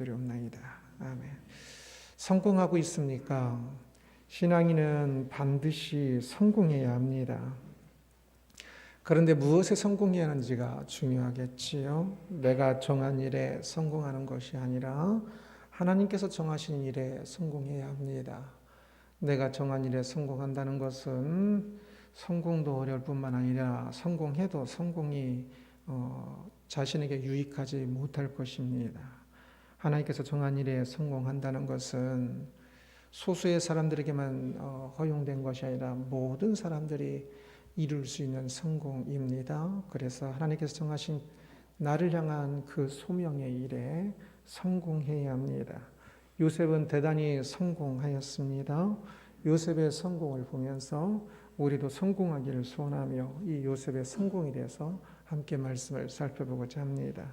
드리옵나이다. 아멘. 성공하고 있습니까? 신앙인은 반드시 성공해야 합니다. 그런데 무엇에 성공해야 하는지가 중요하겠지요. 내가 정한 일에 성공하는 것이 아니라 하나님께서 정하신 일에 성공해야 합니다. 내가 정한 일에 성공한다는 것은 성공도 어려울 뿐만 아니라 성공해도 성공이 자신에게 유익하지 못할 것입니다. 하나님께서 정한 일에 성공한다는 것은 소수의 사람들에게만 허용된 것이 아니라 모든 사람들이 이룰 수 있는 성공입니다. 그래서 하나님께서 정하신 나를 향한 그 소명의 일에 성공해야 합니다. 요셉은 대단히 성공하였습니다. 요셉의 성공을 보면서 우리도 성공하기를 소원하며 이 요셉의 성공에 대해서 함께 말씀을 살펴보고자 합니다.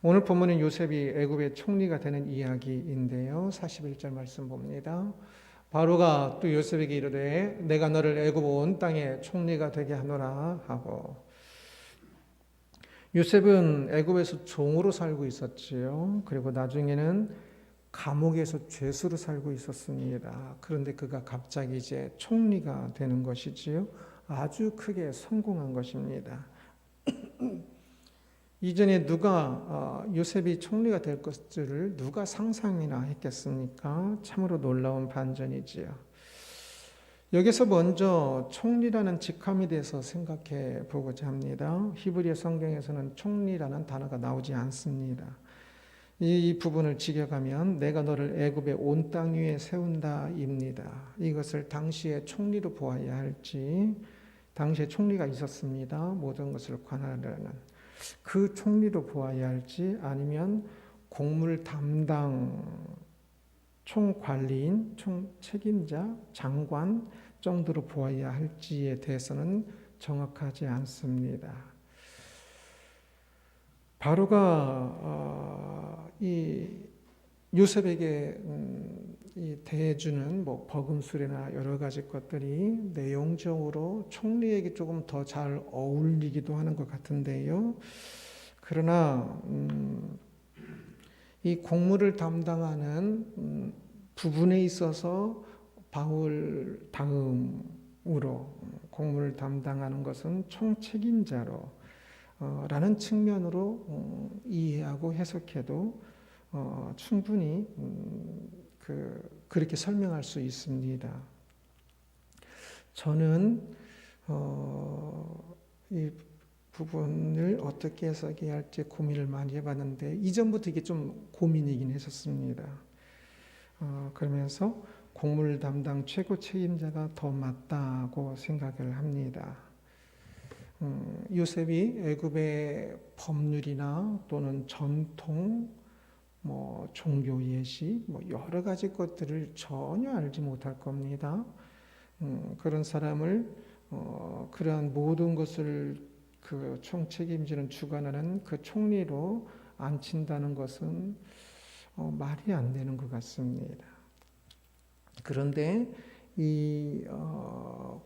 오늘 본문은 요셉이 애굽의 총리가 되는 이야기인데요. 41절 말씀 봅니다. 바로가 또 요셉에게 이르되 내가 너를 애굽 온 땅의 총리가 되게 하노라 하고, 요셉은 애굽에서 종으로 살고 있었지요. 그리고 나중에는 감옥에서 죄수로 살고 있었습니다. 그런데 그가 갑자기 이제 총리가 되는 것이지요. 아주 크게 성공한 것입니다. 이전에 누가 요셉이 총리가 될 것들을 누가 상상이나 했겠습니까? 참으로 놀라운 반전이지요. 여기서 먼저 총리라는 직함에 대해서 생각해 보고자 합니다. 히브리 성경에서는 총리라는 단어가 나오지 않습니다. 이 부분을 직역하면 내가 너를 애굽의 온 땅 위에 세운다입니다. 이것을 당시의 총리로 보아야 할지, 당시에 총리가 있었습니다. 모든 것을 관할하는 그 총리로 보아야 할지, 아니면 공물 담당 총관리인, 총책임자, 장관 정도로 보아야 할지에 대해서는 정확하지 않습니다. 바로가 이 요셉에게 대해주는 버금술이나 여러 가지 것들이 내용적으로 총리에게 조금 더 잘 어울리기도 하는 것 같은데요. 그러나 이 공무를 담당하는 부분에 있어서 바울 다음으로 공무를 담당하는 것은 총책임자로 라는 측면으로 이해하고 해석해도 충분히 그렇게 설명할 수 있습니다. 저는 이 부분을 어떻게 해석해야 할지 고민을 많이 해봤는데 이전부터 이게 좀 고민이긴 했었습니다. 그러면서 공물 담당 최고 책임자가 더 맞다고 생각을 합니다. 요셉이 애굽의 법률이나 또는 전통, 종교 예시, 여러 가지 것들을 전혀 알지 못할 겁니다. 그런 사람을 그러한 모든 것을 그 총책임지는 주관하는 그 총리로 앉힌다는 것은 말이 안 되는 것 같습니다. 그런데 이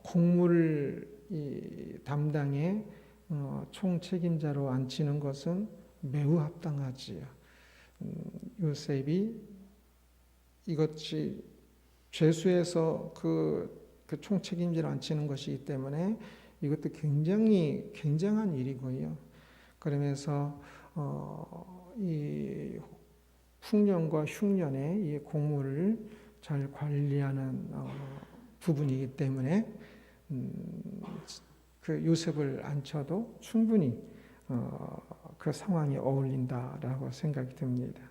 공무를 담당의 총책임자로 앉히는 것은 매우 합당하지요. 요셉이 이것이 죄수에서 그 총책임자로 앉히는 것이기 때문에 이것도 굉장히 굉장한 일이고요. 그러면서 이 풍년과 흉년의 이 공무를 잘 관리하는 부분이기 때문에 그 요셉을 앉혀도 충분히 그 상황에 어울린다라고 생각이 듭니다.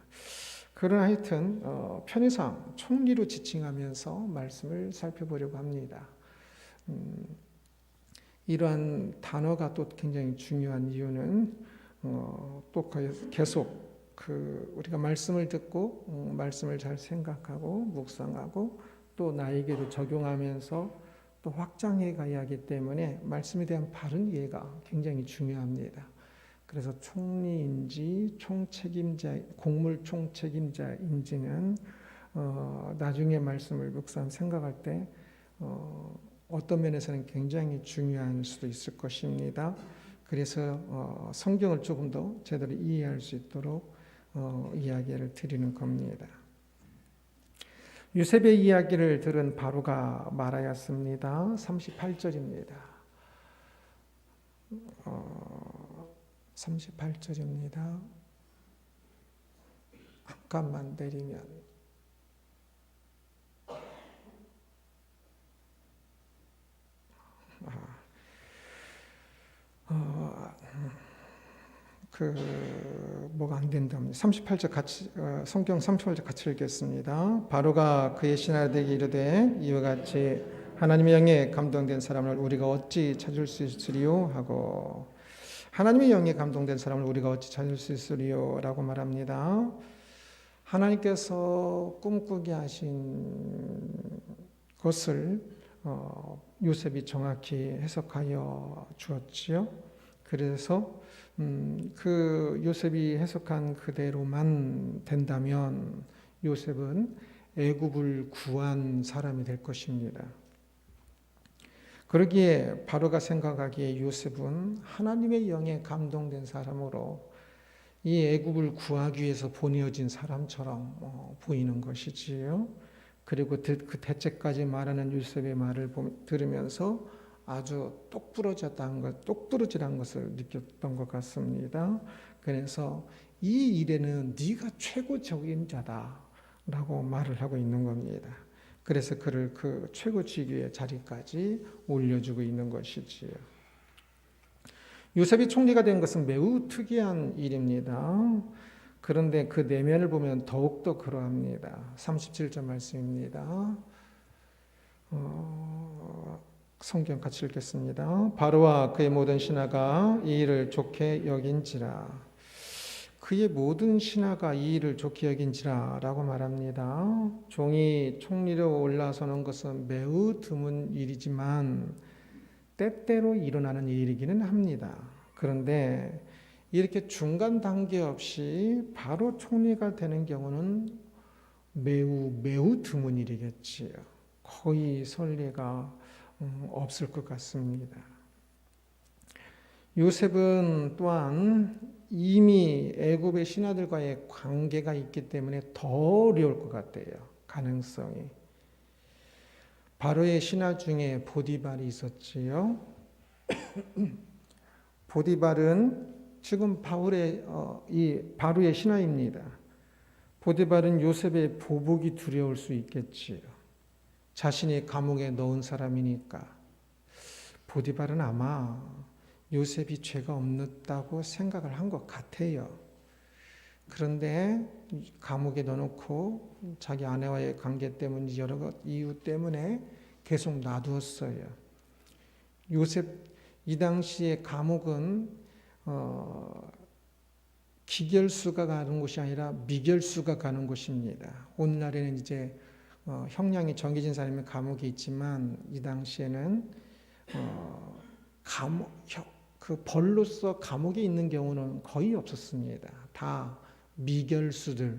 그러나 하여튼 편의상 총리로 지칭하면서 말씀을 살펴보려고 합니다. 이러한 단어가 또 굉장히 중요한 이유는 또 계속 우리가 말씀을 듣고 말씀을 잘 생각하고 묵상하고 또 나에게도 적용하면서 또 확장해 가야 하기 때문에 말씀에 대한 바른 이해가 굉장히 중요합니다. 그래서 총리인지 총책임자, 공물 총책임자인지는 나중에 말씀을 묵상 생각할 때 어떤 면에서는 굉장히 중요할 수도 있을 것입니다. 그래서 성경을 조금 더 제대로 이해할 수 있도록 이야기를 드리는 겁니다. 요셉의 이야기를 들은 바로가 말하였습니다. 38절입니다. 38절입니다. 잠깐만 내리면 뭐가 안 된답니다. 38절 같이 성경 38절 같이 읽겠습니다. 바로가 그의 신하들에게 이르되 이와 같이 하나님의 영에 감동된 사람을 우리가 어찌 찾을 수 있으리요 하고 하나님의 영에 감동된 사람을 우리가 어찌 찾을 수 있으리요라고 말합니다. 하나님께서 꿈꾸게 하신 것을 요셉이 정확히 해석하여 주었지요. 그래서 그 요셉이 해석한 그대로만 된다면 요셉은 애굽을 구한 사람이 될 것입니다. 그러기에 바로가 생각하기에 요셉은 하나님의 영에 감동된 사람으로 이 애굽을 구하기 위해서 보내어진 사람처럼 보이는 것이지요. 그리고 그 대체까지 말하는 요셉의 말을 들으면서 아주 똑부러지란 것을 느꼈던 것 같습니다. 그래서 이 일에는 네가 최고적인 자다라고 말을 하고 있는 겁니다. 그래서 그를 그 최고 직위의 자리까지 올려주고 있는 것이지요. 요셉이 총리가 된 것은 매우 특이한 일입니다. 그런데 그 내면을 보면 더욱더 그러합니다. 37절 말씀입니다. 성경 같이 읽겠습니다. 바로와 그의 모든 신하가 이 일을 좋게 여긴지라. 그의 모든 신하가 이 일을 좋게 여긴지라 라고 말합니다. 종이 총리로 올라서는 것은 매우 드문 일이지만 때때로 일어나는 일이기는 합니다. 그런데 이렇게 중간 단계 없이 바로 총리가 되는 경우는 매우 드문 일이겠지요. 거의 선례가 없을 것 같습니다. 요셉은 또한 이미 애굽의 신하들과의 관계가 있기 때문에 더 어려울 것 같아요. 가능성이. 바로의 신하 중에 보디발이 있었지요. 보디발은 지금 바로의 신하입니다. 보디발은 요셉의 보복이 두려울 수 있겠지요. 자신이 감옥에 넣은 사람이니까. 보디발은 아마 요셉이 죄가 없다고 생각을 한 것 같아요. 그런데 감옥에 넣어놓고 자기 아내와의 관계 때문에 여러 이유 때문에 계속 놔두었어요. 요셉 이 당시에 감옥은 기결수가 가는 곳이 아니라 미결수가 가는 곳입니다. 오늘날에는 이제 형량이 정해진 사람이 감옥에 있지만 이 당시에는 그 벌로서 감옥에 있는 경우는 거의 없었습니다. 다 미결수들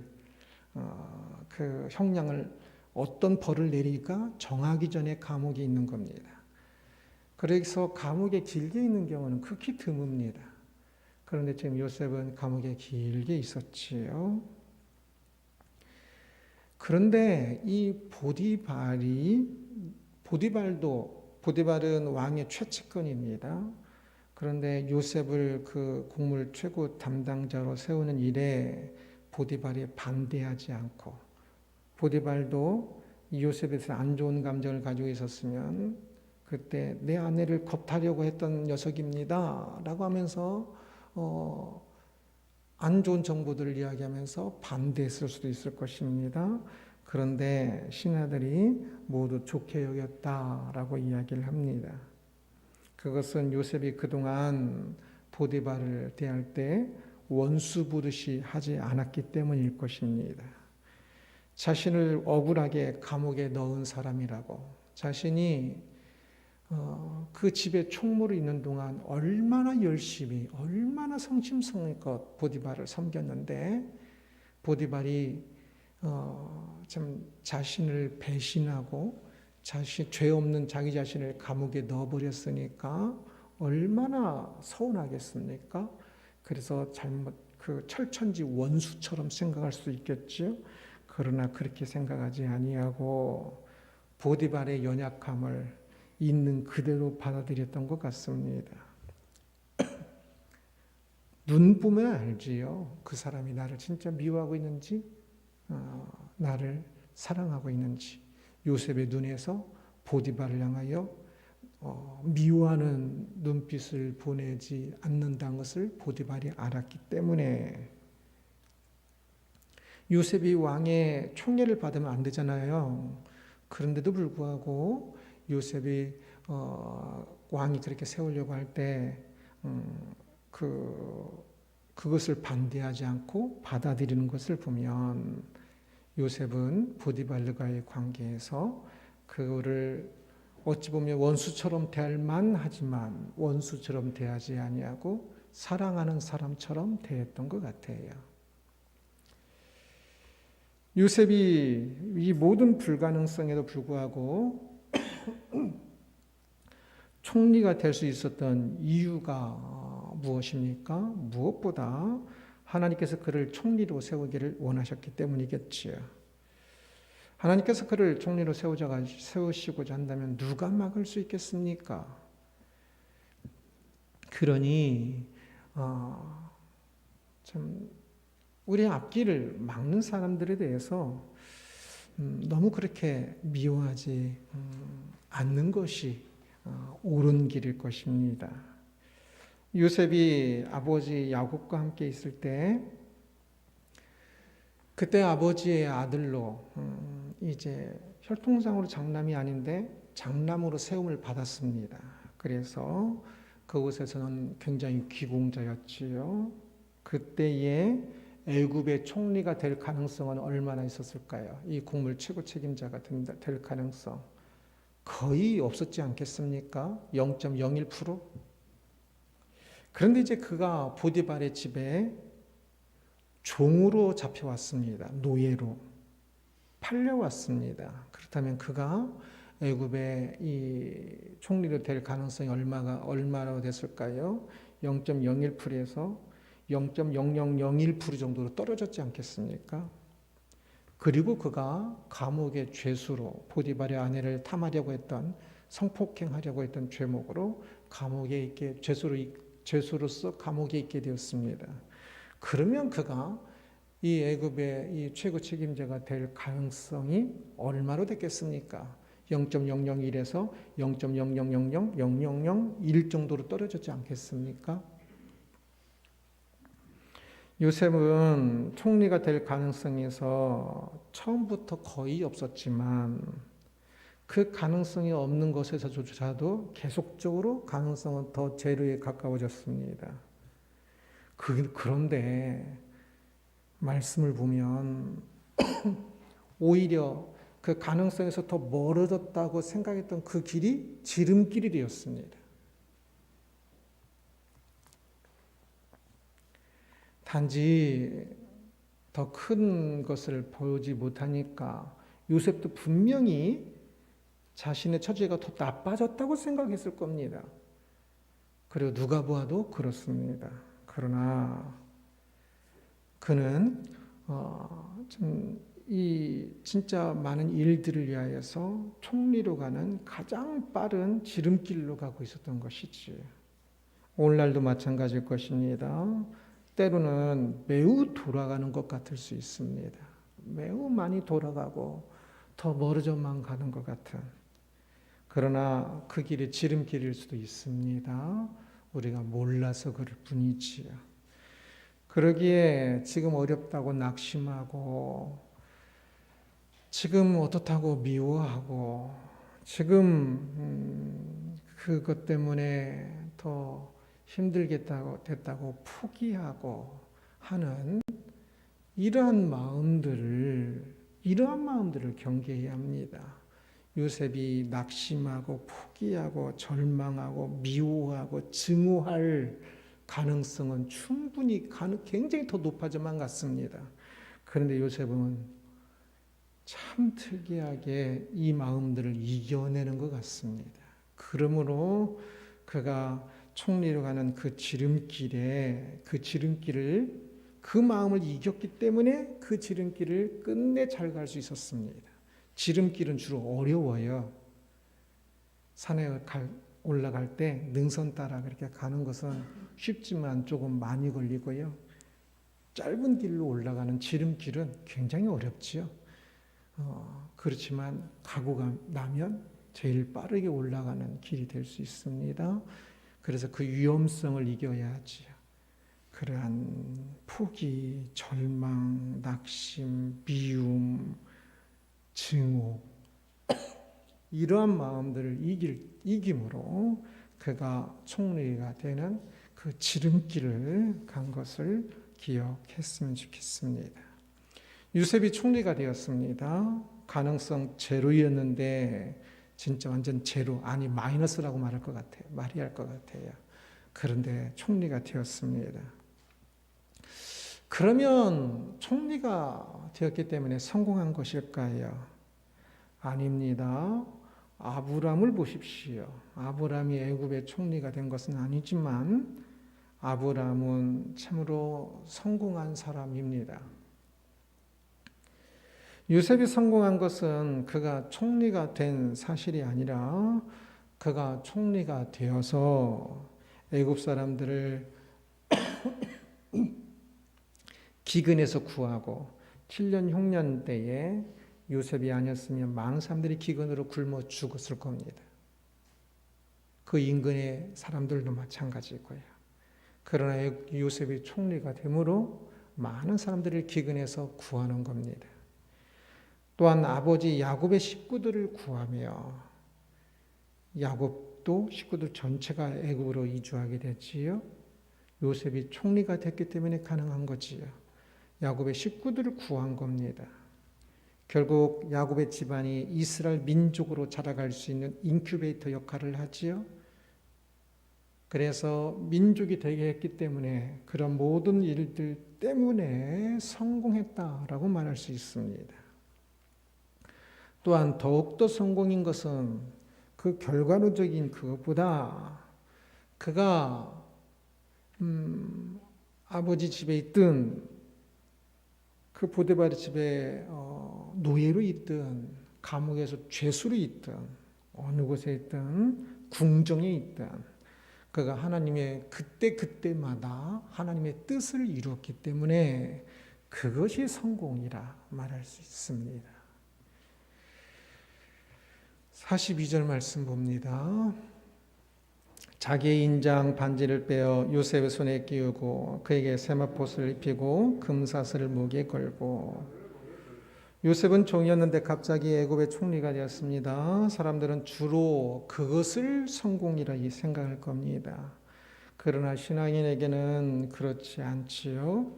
그 형량을 어떤 벌을 내릴까 정하기 전에 감옥에 있는 겁니다. 그래서 감옥에 길게 있는 경우는 극히 드뭅니다. 그런데 지금 요셉은 감옥에 길게 있었지요. 그런데 이 보디발은 왕의 최측근입니다. 그런데 요셉을 그 국물 최고 담당자로 세우는 일에 보디발이 반대하지 않고 보디발도 요셉에 대해서 안 좋은 감정을 가지고 있었으면 그때 내 아내를 겁탈려고 했던 녀석입니다 라고 하면서 안 좋은 정보들을 이야기하면서 반대했을 수도 있을 것입니다. 그런데 신하들이 모두 좋게 여겼다라고 이야기를 합니다. 그것은 요셉이 그동안 보디발을 대할 때 원수 보듯이 하지 않았기 때문일 것입니다. 자신을 억울하게 감옥에 넣은 사람이라고 자신이 그 집에 총무로 있는 동안 얼마나 열심히 얼마나 성심성의껏 보디발을 섬겼는데 보디발이 참 자신을 배신하고 죄 없는 자기 자신을 감옥에 넣어버렸으니까 얼마나 서운하겠습니까? 그래서 그 철천지 원수처럼 생각할 수 있겠지요. 그러나 그렇게 생각하지 아니하고 보디발의 연약함을 있는 그대로 받아들였던 것 같습니다. 눈 보면 알지요. 그 사람이 나를 진짜 미워하고 있는지, 나를 사랑하고 있는지. 요셉의 눈에서 보디발을 향하여 미워하는 눈빛을 보내지 않는다는 것을 보디발이 알았기 때문에 요셉이 왕의 총애를 받으면 안 되잖아요. 그런데도 불구하고 요셉이 왕이 그렇게 세우려고 할 때 그것을 반대하지 않고 받아들이는 것을 보면 요셉은 보디발과의 관계에서 그거를 어찌 보면 원수처럼 대할 만하지만 원수처럼 대하지 아니하고 사랑하는 사람처럼 대했던 것 같아요. 요셉이 이 모든 불가능성에도 불구하고 총리가 될 수 있었던 이유가 무엇입니까? 무엇보다 하나님께서 그를 총리로 세우기를 원하셨기 때문이겠지요. 하나님께서 그를 총리로 세우시고자 한다면 누가 막을 수 있겠습니까? 그러니 참 우리 앞길을 막는 사람들에 대해서 너무 그렇게 미워하지 않는 것이 옳은 길일 것입니다. 요셉이 아버지 야곱과 함께 있을 때 그때 아버지의 아들로 이제 혈통상으로 장남이 아닌데 장남으로 세움을 받았습니다. 그래서 그곳에서는 굉장히 귀공자였지요. 그때에 애굽의 총리가 될 가능성은 얼마나 있었을까요? 이 국물 최고 책임자가 될 가능성 거의 없었지 않겠습니까? 0.01%? 그런데 이제 그가 보디발의 집에 종으로 잡혀왔습니다. 노예로 팔려왔습니다. 그렇다면 그가 애굽의 이 총리로 될 가능성이 얼마나 됐을까요? 0.01%에서 0.0001% 정도로 떨어졌지 않겠습니까? 그리고 그가 감옥의 죄수로 보디발의 아내를 탐하려고 했던 성폭행하려고 했던 죄목으로 감옥에 있게 죄수로서 감옥에 있게 되었습니다. 그러면 그가 이 애굽의 이 최고 책임자가 될 가능성이 얼마로 됐겠습니까? 0.001에서 0.0000001 정도로 떨어졌지 않겠습니까? 요셉은 총리가 될 가능성에서 처음부터 거의 없었지만 그 가능성이 없는 것에서조차도 계속적으로 가능성은 더 제로에 가까워졌습니다. 그런데 말씀을 보면 오히려 그 가능성에서 더 멀어졌다고 생각했던 그 길이 지름길이 되었습니다. 단지 더 큰 것을 보지 못하니까 요셉도 분명히 자신의 처지가 더 나빠졌다고 생각했을 겁니다. 그리고 누가 보아도 그렇습니다. 그러나 그는 이 진짜 많은 일들을 위하여서 총리로 가는 가장 빠른 지름길로 가고 있었던 것이지. 오늘날도 마찬가지일 것입니다. 때로는 매우 돌아가는 것 같을 수 있습니다. 매우 많이 돌아가고 더 멀어져만 가는 것 같은. 그러나 그 길이 지름길일 수도 있습니다. 우리가 몰라서 그럴 뿐이지요. 그러기에 지금 어렵다고 낙심하고 지금 어떻다고 미워하고 지금 그것 때문에 더 힘들겠다고 포기하고 하는 이러한 마음들을 경계해야 합니다. 요셉이 낙심하고 포기하고 절망하고 미워하고 증오할 가능성은 충분히 굉장히 더 높아져만 갔습니다. 그런데 요셉은 참 특이하게 이 마음들을 이겨내는 것 같습니다. 그러므로 그가 총리로 가는 그 지름길을 그 마음을 이겼기 때문에 그 지름길을 끝내 잘 갈 수 있었습니다. 지름길은 주로 어려워요. 산에 올라갈 때 능선 따라 그렇게 가는 것은 쉽지만 조금 많이 걸리고요. 짧은 길로 올라가는 지름길은 굉장히 어렵지요. 그렇지만 가고 나면 제일 빠르게 올라가는 길이 될 수 있습니다. 그래서 그 위험성을 이겨야지요. 그러한 포기, 절망, 낙심, 미움, 증오 이러한 마음들을 이김으로 그가 총리가 되는 그 지름길을 간 것을 기억했으면 좋겠습니다. 요셉이 총리가 되었습니다. 가능성 제로였는데 진짜 완전 제로, 아니 마이너스라고 말할 것 같아요. 말이 할 것 같아요. 그런데 총리가 되었습니다. 그러면 총리가 되었기 때문에 성공한 것일까요? 아닙니다. 아브람을 보십시오. 아브람이 애굽의 총리가 된 것은 아니지만 아브람은 참으로 성공한 사람입니다. 요셉이 성공한 것은 그가 총리가 된 사실이 아니라 그가 총리가 되어서 애굽 사람들을 기근에서 구하고 7년 흉년 때에 요셉이 아니었으면 많은 사람들이 기근으로 굶어 죽었을 겁니다. 그 인근의 사람들도 마찬가지고요. 그러나 요셉이 총리가 되므로 많은 사람들을 기근에서 구하는 겁니다. 또한 아버지 야곱의 식구들을 구하며 야곱도 식구들 전체가 애굽으로 이주하게 됐지요. 요셉이 총리가 됐기 때문에 가능한 거지요. 야곱의 식구들을 구한 겁니다. 결국 야곱의 집안이 이스라엘 민족으로 자라갈 수 있는 인큐베이터 역할을 하지요. 그래서 민족이 되게 했기 때문에 그런 모든 일들 때문에 성공했다라고 말할 수 있습니다. 또한 더욱더 성공인 것은 그 결과론적인 그것보다 그가 아버지 집에 있든 그 보디바르 집에 노예로 있든 감옥에서 죄수로 있든 어느 곳에 있든 궁정에 있든 그가 하나님의 그때마다 하나님의 뜻을 이루었기 때문에 그것이 성공이라 말할 수 있습니다. 42절 말씀 봅니다. 자기의 인장 반지를 빼어 요셉의 손에 끼우고 그에게 세마포스를 입히고 금사슬을 목에 걸고 요셉은 종이었는데 갑자기 애굽의 총리가 되었습니다. 사람들은 주로 그것을 성공이라 생각할 겁니다. 그러나 신앙인에게는 그렇지 않지요.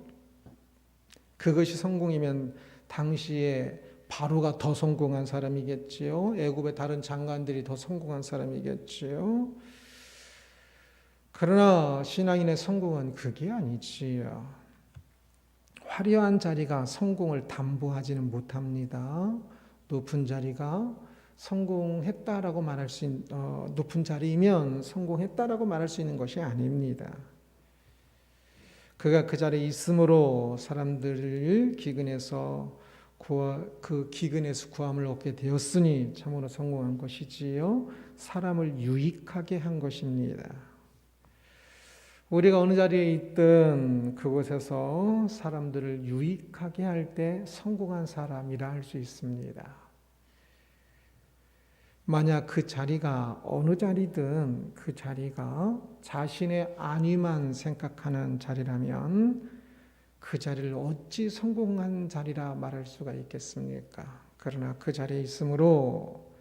그것이 성공이면 당시에 바로가 더 성공한 사람이겠지요. 애굽의 다른 장관들이 더 성공한 사람이겠지요. 그러나 신앙인의 성공은 그게 아니지요. 화려한 자리가 성공을 담보하지는 못합니다. 높은 자리가 성공했다라고 말할 수 있는 높은 자리이면 성공했다라고 말할 수 있는 것이 아닙니다. 그가 그 자리에 있음으로 사람들을 그 기근에서 구함을 얻게 되었으니 참으로 성공한 것이지요. 사람을 유익하게 한 것입니다. 우리가 어느 자리에 있든 그곳에서 사람들을 유익하게 할 때 성공한 사람이라 할 수 있습니다. 만약 그 자리가 어느 자리든 그 자리가 자신의 안위만 생각하는 자리라면 그 자리를 어찌 성공한 자리라 말할 수가 있겠습니까? 그러나 그 자리에 있으므로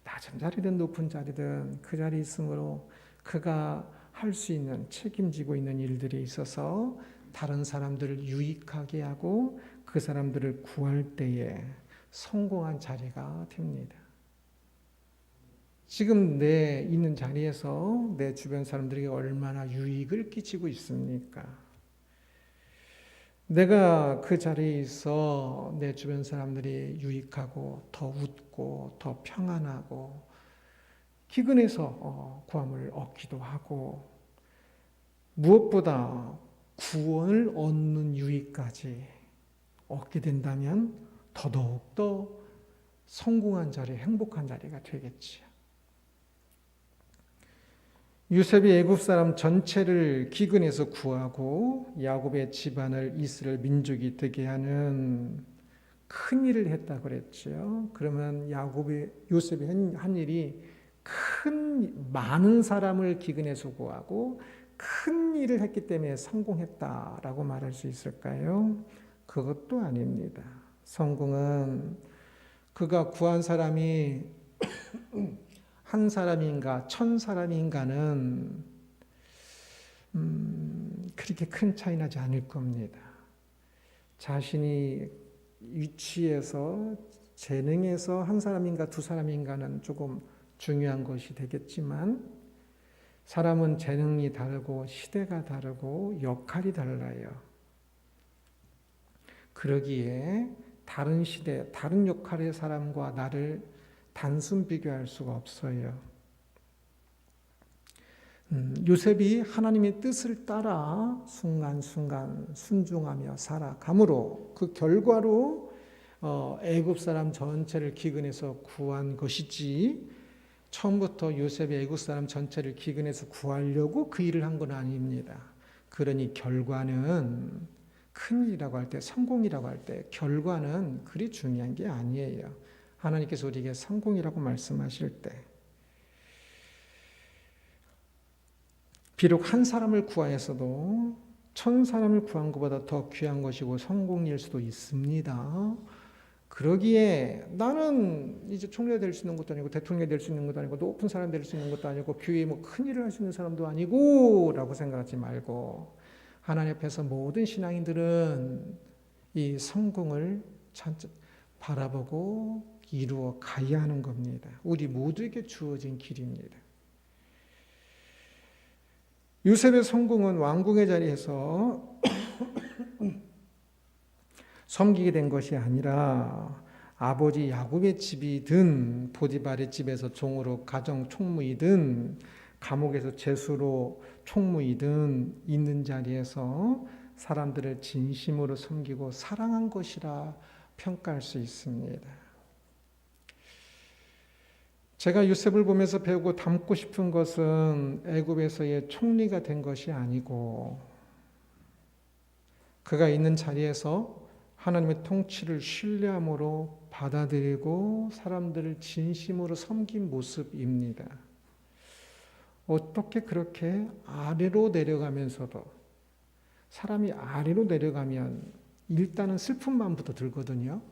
낮은 자리든 높은 자리든 그 자리에 있으므로 그가 할 수 있는 책임지고 있는 일들이 있어서 다른 사람들을 유익하게 하고 그 사람들을 구할 때에 성공한 자리가 됩니다. 지금 내 있는 자리에서 내 주변 사람들에게 얼마나 유익을 끼치고 있습니까? 내가 그 자리에 있어 내 주변 사람들이 유익하고 더 웃고 더 평안하고 기근에서 구함을 얻기도 하고 무엇보다 구원을 얻는 유익까지 얻게 된다면 더더욱더 성공한 자리, 행복한 자리가 되겠지요. 요셉이 애굽 사람 전체를 기근에서 구하고 야곱의 집안을 이스라엘 민족이 되게 하는 큰 일을 했다고 그랬죠. 그러면 요셉이 한 일이 많은 사람을 기근에서 구하고 큰 일을 했기 때문에 성공했다라고 말할 수 있을까요? 그것도 아닙니다. 성공은 그가 구한 사람이 한 사람인가 천 사람인가는 그렇게 큰 차이 나지 않을 겁니다. 자신이 위치에서 재능에서 한 사람인가 두 사람인가는 조금 중요한 것이 되겠지만 사람은 재능이 다르고 시대가 다르고 역할이 달라요. 그러기에 다른 시대, 다른 역할의 사람과 나를 단순 비교할 수가 없어요. 요셉이 하나님의 뜻을 따라 순간순간 순종하며 살아감으로 그 결과로 애굽 사람 전체를 기근에서 구한 것이지 처음부터 요셉이 애굽 사람 전체를 기근에서 구하려고 그 일을 한 건 아닙니다. 그러니 결과는 큰일이라고 할 때, 성공이라고 할 때 결과는 그리 중요한 게 아니에요. 하나님께서 우리에게 성공이라고 말씀하실 때 비록 한 사람을 구하였어도 천 사람을 구한 것보다 더 귀한 것이고 성공일 수도 있습니다. 그러기에 나는 이제 총리가 될 수 있는 것도 아니고 대통령이 될 수 있는 것도 아니고 높은 사람 될 수 있는 것도 아니고 교회에 큰 일을 할 수 있는 사람도 아니고 라고 생각하지 말고 하나님 앞에서 모든 신앙인들은 이 성공을 바라보고 이루어 가야 하는 겁니다. 우리 모두에게 주어진 길입니다. 요셉의 성공은 왕궁의 자리에서 섬기게 된 것이 아니라 아버지 야곱의 집이든 보디발의 집에서 종으로 가정 총무이든 감옥에서 죄수로 총무이든 있는 자리에서 사람들을 진심으로 섬기고 사랑한 것이라 평가할 수 있습니다. 제가 요셉을 보면서 배우고 담고 싶은 것은 애굽에서의 총리가 된 것이 아니고 그가 있는 자리에서 하나님의 통치를 신뢰함으로 받아들이고 사람들을 진심으로 섬긴 모습입니다. 어떻게 그렇게 아래로 내려가면서도 사람이 아래로 내려가면 일단은 슬픈 마음부터 들거든요.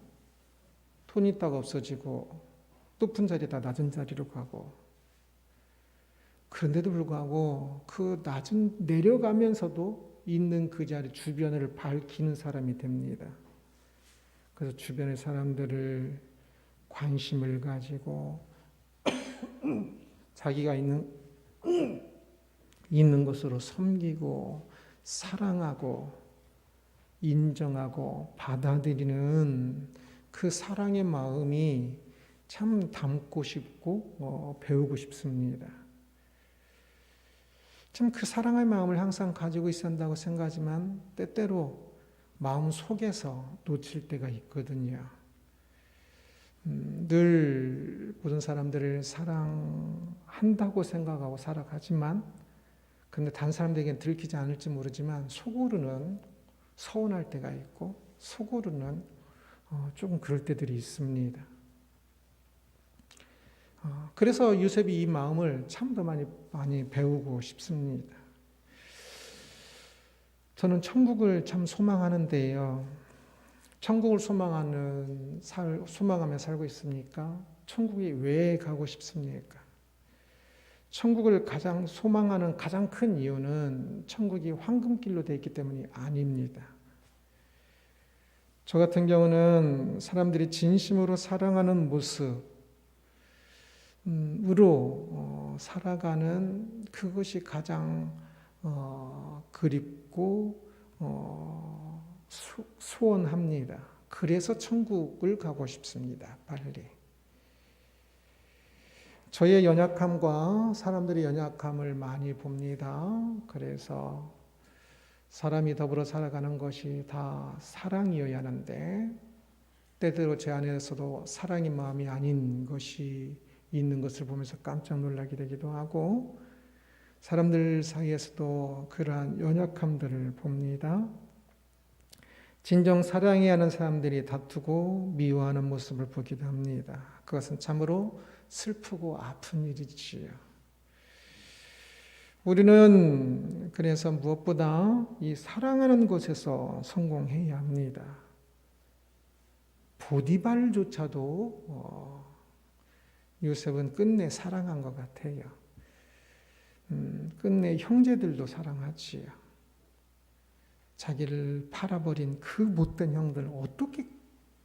돈 있다가 없어지고 높은 자리에다 낮은 자리로 가고 그런데도 불구하고 그 낮은 내려가면서도 있는 그 자리 주변을 밝히는 사람이 됩니다. 그래서 주변의 사람들을 관심을 가지고 자기가 있는 것으로 섬기고 사랑하고 인정하고 받아들이는 그 사랑의 마음이 참 담고 싶고 배우고 싶습니다. 참 그 사랑의 마음을 항상 가지고 있어야 한다고 생각하지만 때때로 마음 속에서 놓칠 때가 있거든요. 늘 모든 사람들을 사랑한다고 생각하고 살아가지만 근데 다른 사람들에게는 들키지 않을지 모르지만 속으로는 서운할 때가 있고 속으로는 조금 그럴 때들이 있습니다. 그래서 요셉이 이 마음을 참 더 많이 배우고 싶습니다. 저는 천국을 참 소망하는데요. 천국을 소망하며 살고 있습니까? 천국이 왜 가고 싶습니까? 천국을 가장 소망하는 가장 큰 이유는 천국이 황금길로 되어 있기 때문이 아닙니다. 저 같은 경우는 사람들이 진심으로 사랑하는 모습으로 살아가는 그것이 가장 그립고 소원합니다. 그래서 천국을 가고 싶습니다. 빨리. 저의 연약함과 사람들의 연약함을 많이 봅니다. 그래서 사람이 더불어 살아가는 것이 다 사랑이어야 하는데 때때로 제 안에서도 사랑의 마음이 아닌 것이 있는 것을 보면서 깜짝 놀라게 되기도 하고 사람들 사이에서도 그러한 연약함들을 봅니다. 진정 사랑해야 하는 사람들이 다투고 미워하는 모습을 보기도 합니다. 그것은 참으로 슬프고 아픈 일이지요. 우리는 그래서 무엇보다 이 사랑하는 것에서 성공해야 합니다. 보디발조차도 요셉은 끝내 사랑한 것 같아요. 끝내 형제들도 사랑하지요. 자기를 팔아버린 그 못된 형들 어떻게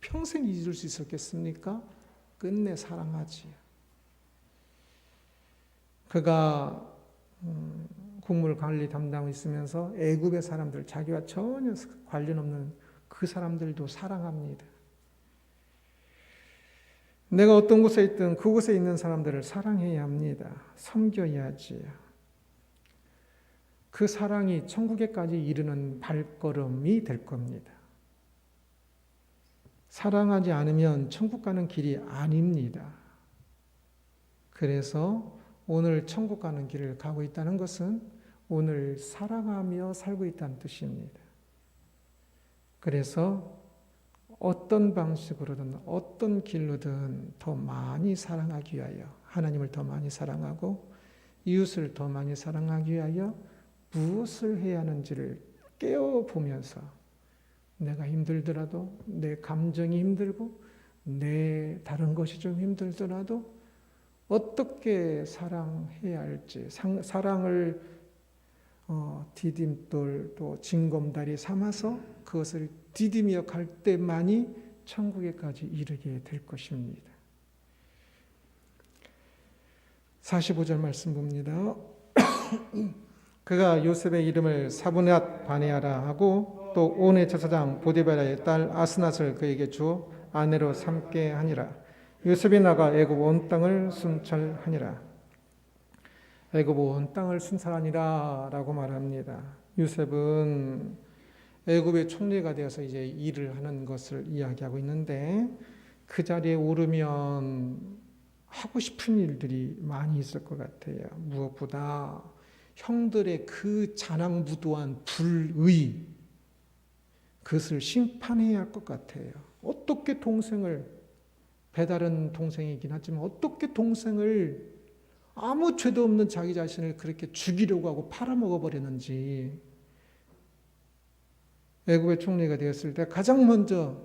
평생 잊을 수 있었겠습니까? 끝내 사랑하지요. 그가 국물 관리 담당을 있으면서 애굽의 사람들, 자기와 전혀 관련 없는 그 사람들도 사랑합니다. 내가 어떤 곳에 있든 그곳에 있는 사람들을 사랑해야 합니다. 섬겨야지요. 그 사랑이 천국에까지 이르는 발걸음이 될 겁니다. 사랑하지 않으면 천국 가는 길이 아닙니다. 그래서 오늘 천국 가는 길을 가고 있다는 것은 오늘 사랑하며 살고 있다는 뜻입니다. 그래서 어떤 방식으로든 어떤 길로든 더 많이 사랑하기 위하여 하나님을 더 많이 사랑하고 이웃을 더 많이 사랑하기 위하여 무엇을 해야 하는지를 깨어보면서 내가 힘들더라도 내 감정이 힘들고 내 다른 것이 좀 힘들더라도 어떻게 사랑해야 할지 사랑을 디딤돌 또 징검다리 삼아서 그것을 디디며 갈 때만이 천국에까지 이르게 될 것입니다. 45절 말씀 봅니다. 그가 요셉의 이름을 사브낫 바네아라 하고 또 온의 제사장 보디발의 딸 아스낫을 그에게 주어 아내로 삼게 하니라. 요셉이 나가 애굽 온 땅을 순찰하니라. 애굽 온 땅을 순찰하니라 라고 말합니다. 요셉은 애굽의 총리가 되어서 이제 일을 하는 것을 이야기하고 있는데 그 자리에 오르면 하고 싶은 일들이 많이 있을 것 같아요. 무엇보다 형들의 그 자랑부도한 불의, 그것을 심판해야 할 것 같아요. 어떻게 동생을, 배다른 동생이긴 하지만 어떻게 동생을 아무 죄도 없는 자기 자신을 그렇게 죽이려고 하고 팔아먹어버렸는지. 애굽의 총리가 되었을 때 가장 먼저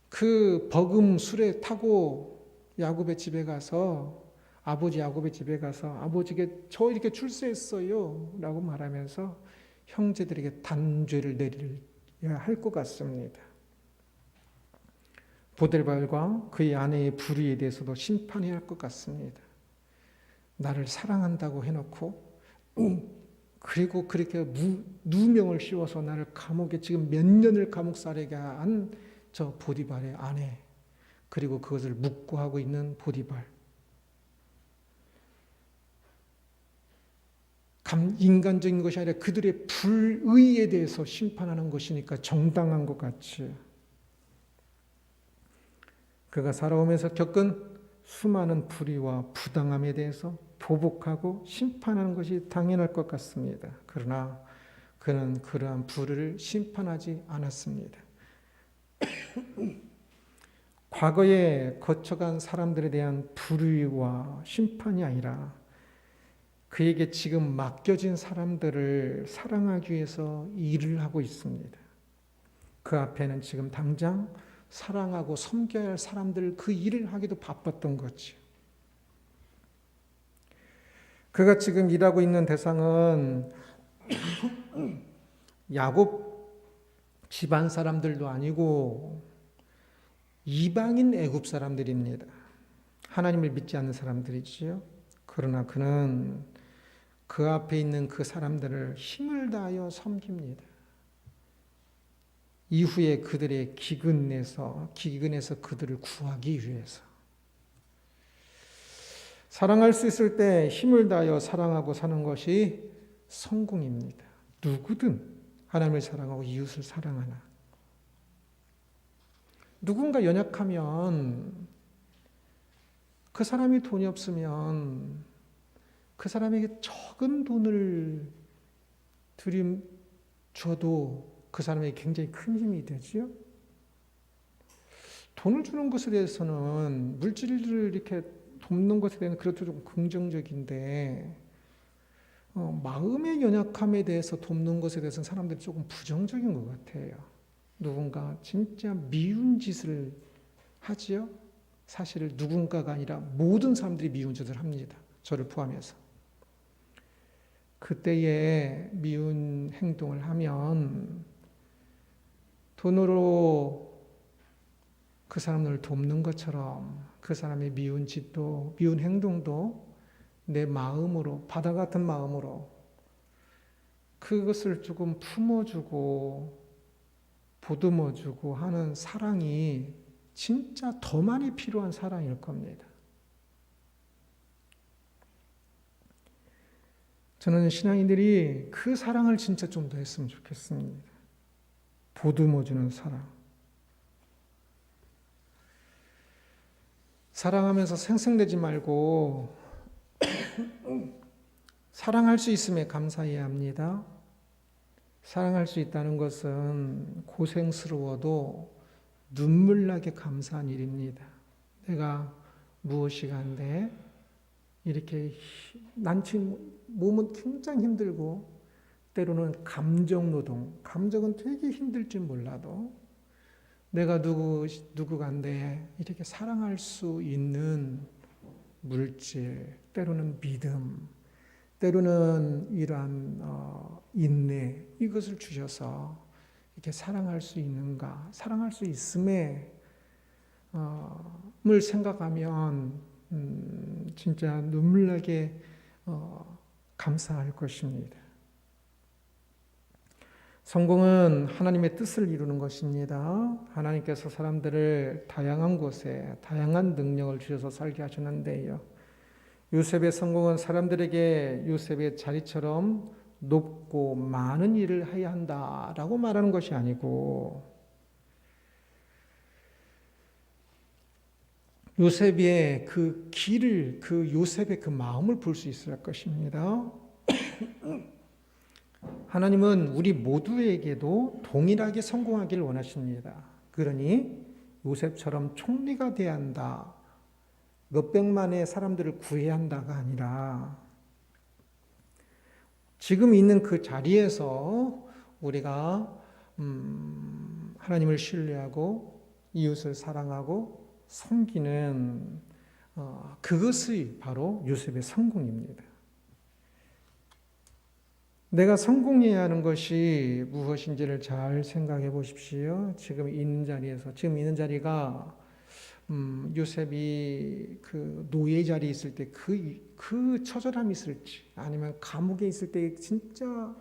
그 버금 수레 타고 야곱의 집에 가서 아버지 야곱의 집에 가서 아버지께 저 이렇게 출세했어요 라고 말하면서 형제들에게 단죄를 내려야 할 것 같습니다. 보델발과 그의 아내의 불의에 대해서도 심판해야 할 것 같습니다. 나를 사랑한다고 해놓고 그리고 그렇게 누명을 씌워서 나를 감옥에 지금 몇 년을 감옥 살게 한 저 보디발의 아내, 그리고 그것을 묵고하고 있는 보디발, 인간적인 것이 아니라 그들의 불의에 대해서 심판하는 것이니까 정당한 것 같이 그가 살아오면서 겪은 수많은 불의와 부당함에 대해서 보복하고 심판하는 것이 당연할 것 같습니다. 그러나 그는 그러한 불의를 심판하지 않았습니다. 과거에 거쳐간 사람들에 대한 불의와 심판이 아니라 그에게 지금 맡겨진 사람들을 사랑하기 위해서 일을 하고 있습니다. 그 앞에는 지금 당장 사랑하고 섬겨야 할 사람들 그 일을 하기도 바빴던 거죠. 그가 지금 일하고 있는 대상은 야곱 집안 사람들도 아니고 이방인 애굽 사람들입니다. 하나님을 믿지 않는 사람들이지요. 그러나 그는 그 앞에 있는 그 사람들을 힘을 다하여 섬깁니다. 이후에 그들의 기근에서 그들을 구하기 위해서. 사랑할 수 있을 때 힘을 다하여 사랑하고 사는 것이 성공입니다. 누구든 하나님을 사랑하고 이웃을 사랑하나. 누군가 연약하면, 그 사람이 돈이 없으면 그 사람에게 적은 돈을 줘도 그 사람에게 굉장히 큰 힘이 되지요. 돈을 주는 것에 대해서는, 물질을 이렇게 돕는 것에 대해서는 그래도 좀 긍정적인데, 마음의 연약함에 대해서 돕는 것에 대해서는 사람들이 조금 부정적인 것 같아요. 누군가 진짜 미운 짓을 하지요. 사실 누군가가 아니라 모든 사람들이 미운 짓을 합니다. 저를 포함해서. 그때에 미운 행동을 하면 돈으로 그 사람을 돕는 것처럼 그 사람의 미운 짓도, 미운 행동도 내 마음으로, 바다 같은 마음으로 그것을 조금 품어주고 보듬어주고 하는 사랑이 진짜 더 많이 필요한 사랑일 겁니다. 저는 신앙인들이 그 사랑을 진짜 좀 더 했으면 좋겠습니다. 보듬어주는 사랑. 사랑하면서 생색내지 말고 사랑할 수 있음에 감사해야 합니다. 사랑할 수 있다는 것은 고생스러워도 눈물나게 감사한 일입니다. 내가 무엇이 간데 이렇게 몸은 굉장히 힘들고 때로는 감정노동, 감정은 되게 힘들지 몰라도 내가 누구간데 이렇게 사랑할 수 있는 물질, 때로는 믿음, 때로는 이러한 인내, 이것을 주셔서 이렇게 사랑할 수 있는가, 사랑할 수 있음에 을 생각하면 진짜 눈물나게 감사할 것입니다. 성공은 하나님의 뜻을 이루는 것입니다. 하나님께서 사람들을 다양한 곳에 다양한 능력을 주셔서 살게 하셨는데요. 요셉의 성공은 사람들에게 요셉의 자리처럼 높고 많은 일을 해야 한다라고 말하는 것이 아니고, 요셉의 그 길을, 그 요셉의 그 마음을 볼 수 있을 것입니다. 하나님은 우리 모두에게도 동일하게 성공하기를 원하십니다. 그러니 요셉처럼 총리가 되어야 한다, 몇백만의 사람들을 구해야 한다가 아니라 지금 있는 그 자리에서 우리가 하나님을 신뢰하고 이웃을 사랑하고 섬기는 그것이 바로 요셉의 성공입니다. 내가 성공해야 하는 것이 무엇인지를 잘 생각해 보십시오. 지금 있는 자리가 요셉이 그 노예 자리에 있을 때 그 처절함이 있을지, 아니면 감옥에 있을 때 진짜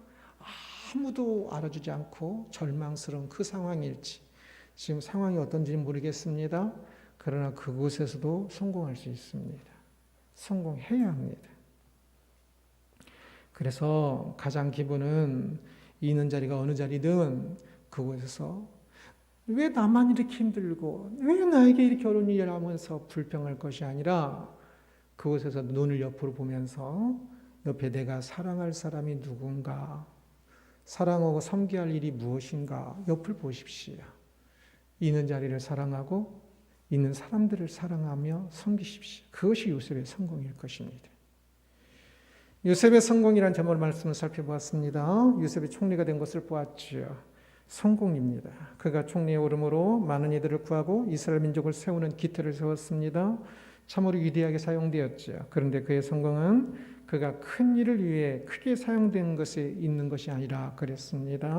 아무도 알아주지 않고 절망스러운 그 상황일지, 지금 상황이 어떤지 모르겠습니다. 그러나 그곳에서도 성공할 수 있습니다. 성공해야 합니다. 그래서 가장 기본은 있는 자리가 어느 자리든 그곳에서 왜 나만 이렇게 힘들고 왜 나에게 이렇게 어려운 일을 하면서 불평할 것이 아니라 그곳에서 눈을 옆으로 보면서 옆에 내가 사랑할 사람이 누군가, 사랑하고 섬겨야 할 일이 무엇인가 옆을 보십시오. 있는 자리를 사랑하고 있는 사람들을 사랑하며 섬기십시오. 그것이 요셉의 성공일 것입니다. 요셉의 성공이란 제목의 말씀을 살펴보았습니다. 요셉이 총리가 된 것을 보았지요. 성공입니다. 그가 총리에 오름으로 많은 이들을 구하고 이스라엘 민족을 세우는 기틀을 세웠습니다. 참으로 위대하게 사용되었지요. 그런데 그의 성공은 그가 큰 일을 위해 크게 사용된 것에 있는 것이 아니라 그랬습니다.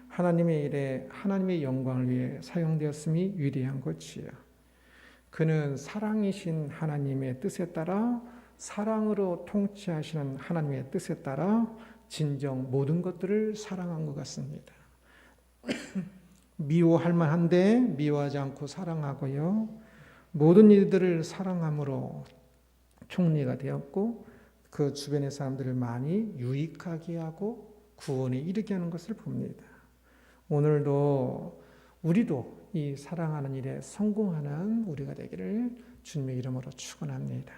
하나님의 일에 하나님의 영광을 위해 사용되었음이 위대한 것이요. 그는 사랑이신 하나님의 뜻에 따라, 사랑으로 통치하시는 하나님의 뜻에 따라 진정 모든 것들을 사랑한 것 같습니다. 미워할 만한데 미워하지 않고 사랑하고요. 모든 이들을 사랑함으로 총리가 되었고 그 주변의 사람들을 많이 유익하게 하고 구원에 이르게 하는 것을 봅니다. 오늘도 우리도 이 사랑하는 일에 성공하는 우리가 되기를 주님의 이름으로 축원합니다.